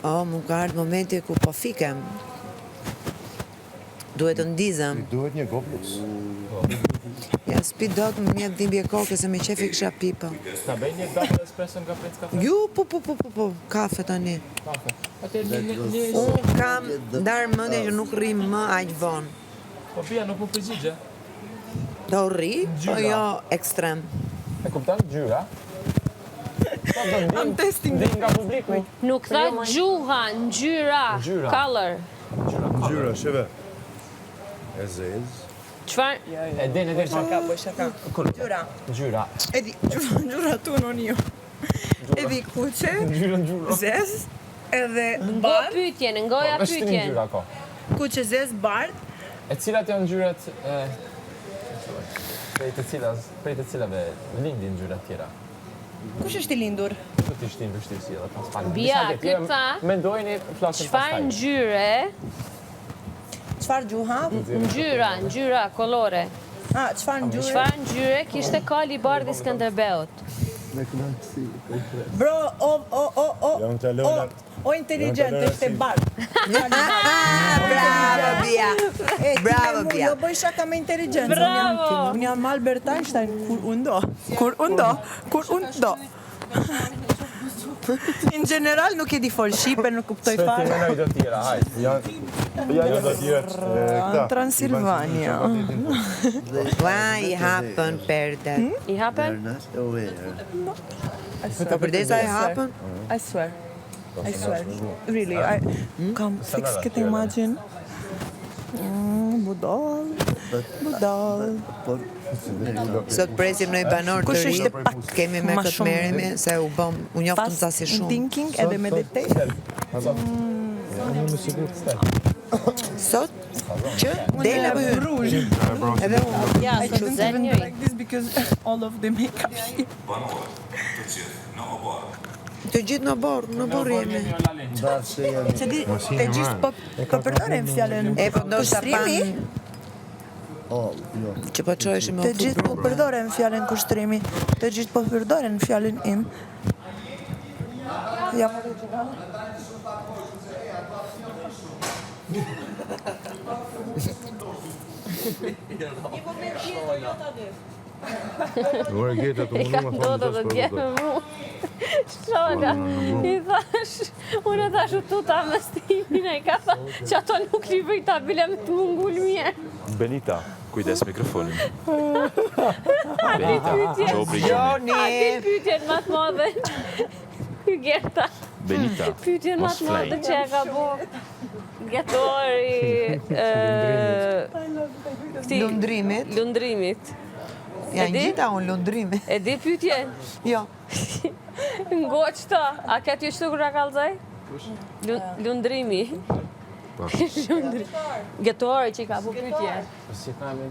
Mu ka ardhë momenti ku po fikem. Duhet të ndizem. Duhet një goblus. Ja, s'pi do të më mjetë dhimbje koke se me qefi kësha pipa. Ta bëj një double espresso nga Prince Cafe? Ju, po, kafe tani. Kafe. Atëherë një... Unë kam ndarë mendje që nuk rrim më aq vonë. Po bia, nuk më përgjigje. Do rri, po jo ekstrem. E kupton? Gjyra? I'm testing nga publiku. Nuk tha gjuha, ngjyra, color. Ngjyra, sheve. E zezë. Çfarë? E din Shaka, bëj shaka. Gjyra. Gjyra. Edi, gjyra tu non io. Edi kuqe, zez, edhe Ngo bardh, pyetjen, ngoja Është një pyetjen. gjyra ko. kuqe zez, bardh. E cilat janë ngjyrat prej të cilave lindin ngjyrat tjera? Kush është i lindur? Do të ishte vështirësi edhe pas pak. Bia, ky tha, Mendojeni, flasim çfarë ngjyre? Çfarë gjuha? Ngjyra, kolore. Çfarë ngjyre? Çfarë ngjyre kishte Kali Bardhi Skënderbeut? Bro, Janë të lëna. o inteligent, është e bardh. Bravo, Bia. Bravo, Bia. Jo bëj shaka me inteligencë. Bravo. Unë jam Albert Einstein, kur unë do. In general nuk e di fol shqipe, nuk kuptoj Ti fare. menoj do tjera, hajde. Janë do tjetë këta. Transilvania. Ua, i hapën perdet. I hapen? Po përdesa i hapën? I swear. Really, kam fix këtë imagine. Budal. Sot presim në i banor të Kush ri. ishte pak Kemi me ma këtë shumë merremi se u njoftëm sa si shumë. thinking edhe meditation. Sot që del apo hyn? Rouge. Edhe unë. Ja, I sot didn't zel even njëri. like this because all of the makeup shit. Të gjithë në borë jemi. Që di, të gjithë po përdoren fjallën E po ndoshta kushtrimi, që po çoheshim me të gjithë po përdoren fjallën kushtrimi, të gjithë po përdoren fjallën im. Ja, Ora gjeta të I ka ndodhë të djemë mu. Shola, i thash, unë e thash u tuta me stimin e i ka tha që ato nuk li bëj ta bile me të mungull mirë. Benita, kujdes mikrofonin. A di pyetjen, Qopri a jemi. di pyetjen ma të madhe. Gerta, Benita, pyetjen ma mos të madhe flej. që e ka bo. Getori lundrimit. Ja, E di? gjitha unë lundrimi. E di pyetjen? Jo. Ngoqta, a ke ty shtu kur a kallzoj? Lundrimi. Getori që i ka bu pyetje. Si ka me